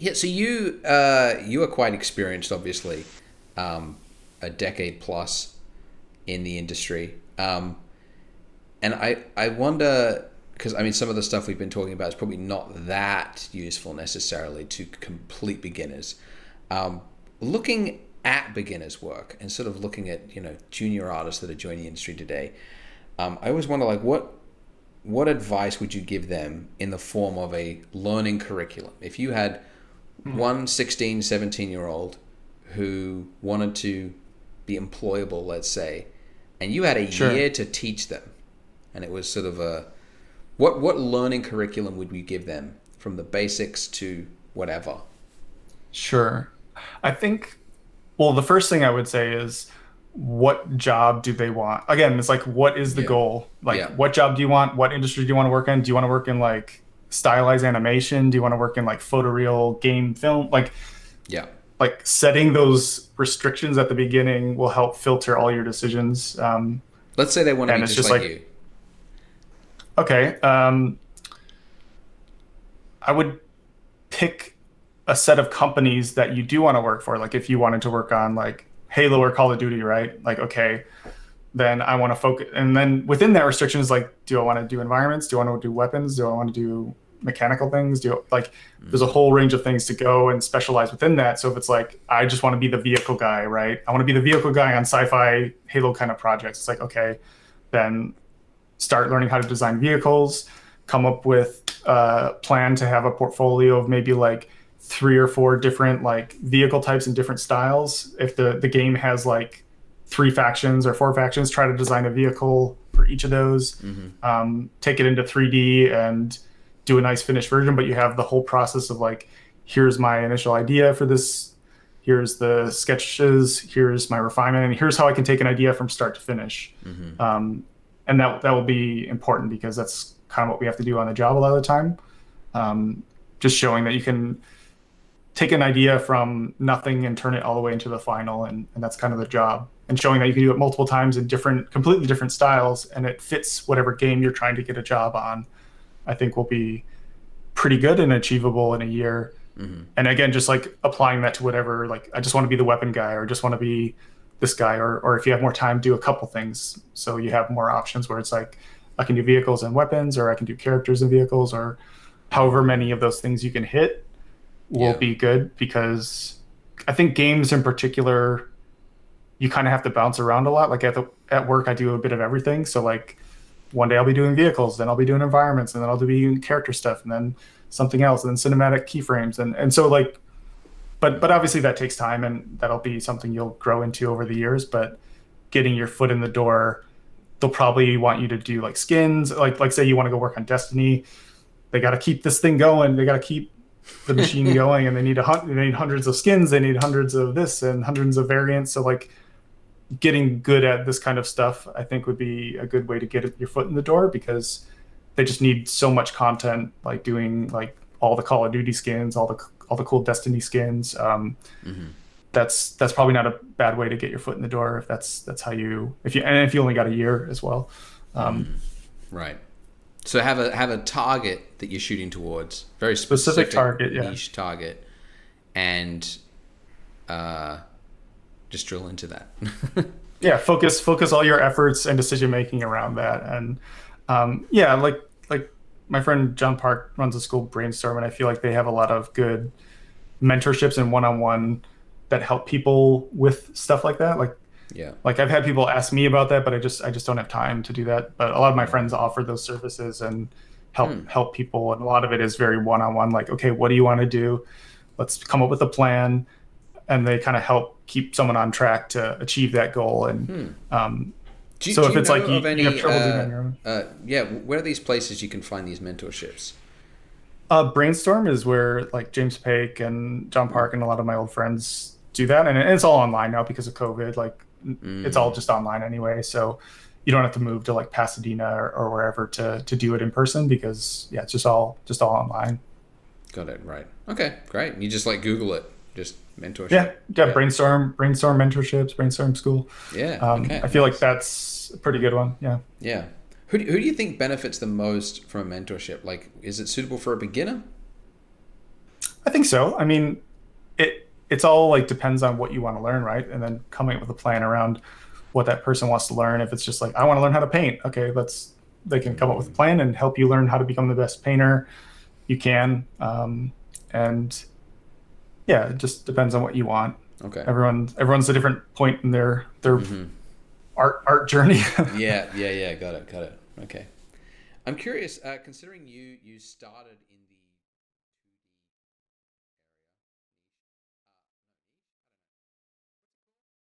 Yeah, so you are quite experienced, obviously, a decade plus in the industry, and I wonder, because I mean some of the stuff we've been talking about is probably not that useful necessarily to complete beginners. Looking at beginners' work and sort of looking at junior artists that are joining the industry today, I always wonder like what advice would you give them in the form of a learning curriculum if you had one 16, 17-year-old who wanted to be employable, let's say, and you had a Sure. year to teach them, and it was sort of what learning curriculum would we give them from the basics to whatever? Sure. I think, well, the first thing I would say is what job do they want? Again, it's like, what is the Yeah, goal? Like, yeah, what job do you want? What industry do you want to work in? Do you want to work in like stylized animation? Do you want to work in like photoreal game film? yeah. Like setting those restrictions at the beginning will help filter all your decisions. Let's say they want to be And it's just just like like, you. okay, I would pick a set of companies that you do want to work for. Like if you wanted to work on like Halo or Call of Duty, right? Like, okay, then I want to focus. And then within that restriction is like, do I want to do environments? Do I want to do weapons? Do I want to do mechanical things? There's a whole range of things to go and specialize within that. So if it's like, I just want to be the vehicle guy, right? I want to be the vehicle guy on sci-fi Halo kind of projects. It's like, okay, then start learning how to design vehicles, come up with a plan to have a portfolio of maybe like 3 or 4 different like vehicle types and different styles. If the game has like 3 factions or 4 factions, try to design a vehicle for each of those, take it into 3D and do a nice finished version. But you have the whole process of like, here's my initial idea for this, here's the sketches, here's my refinement, and here's how I can take an idea from start to finish. And that will be important because that's kind of what we have to do on the job a lot of the time. Just showing that you can take an idea from nothing and turn it all the way into the final, and that's kind of the job. And showing that you can do it multiple times in completely different styles, and it fits whatever game you're trying to get a job on, I think will be pretty good and achievable in a year. And again, just like applying that to whatever, like I just want to be the weapon guy, or just want to be this guy, or if you have more time, do a couple things. So you have more options where it's like, I can do vehicles and weapons, or I can do characters and vehicles, or however many of those things you can hit will Yeah. be good. Because I think games in particular, you kind of have to bounce around a lot. Like at work, I do a bit of everything. So like one day I'll be doing vehicles, then I'll be doing environments, and then I'll be doing character stuff, and then something else, and then cinematic keyframes. And so like, but obviously that takes time, and that'll be something you'll grow into over the years. But getting your foot in the door, they'll probably want you to do like skins. Like say you want to go work on Destiny, they got to keep this thing going. They got to keep the machine going, and they need hundreds of skins. They need hundreds of this and hundreds of variants. So like getting good at this kind of stuff, I think would be a good way to get your foot in the door, because they just need so much content, like doing like all the Call of Duty skins, all the cool Destiny skins. That's probably not a bad way to get your foot in the door if that's how you, if you only got a year as well. Right. So have a target that you're shooting towards, very Specific specific target, yeah. niche target, and just drill into that. Yeah, focus all your efforts and decision making around that. And yeah, like my friend John Park runs a school, Brainstorm, and I feel like they have a lot of good mentorships and one-on-one that help people with stuff like that. Yeah. Like I've had people ask me about that, but I just don't have time to do that. But a lot of my friends offer those services and help people, and a lot of it is very one-on-one. Like, okay, what do you want to do? Let's come up with a plan, and they kind of help keep someone on track to achieve that goal. And so Do if you it's know like of any? you have trouble doing it on your own, Yeah. Where are these places you can find these mentorships? Brainstorm is where like James Pake and John Park and a lot of my old friends do that, and it's all online now because of COVID. Like it's all just online anyway, so you don't have to move to like Pasadena or wherever to do it in person, because yeah, it's just all online. Got it. Right. Okay. Great. You just like Google it. Just mentorship. Yeah. Brainstorm mentorships, Brainstorm school. Yeah. Okay. I feel Nice. like that's a pretty good one. Yeah. Yeah. Who do you think benefits the most from a mentorship? Like, is it suitable for a beginner? I think so. I mean, it's all like depends on what you want to learn, right? And then coming up with a plan around what that person wants to learn. If it's just like I want to learn how to paint, okay, let's they can come up with a plan and help you learn how to become the best painter you can. And yeah, it just depends on what you want. Okay. Everyone's a different point in their art journey. Yeah, yeah, yeah. Got it, got it. Okay. I'm curious, considering you started in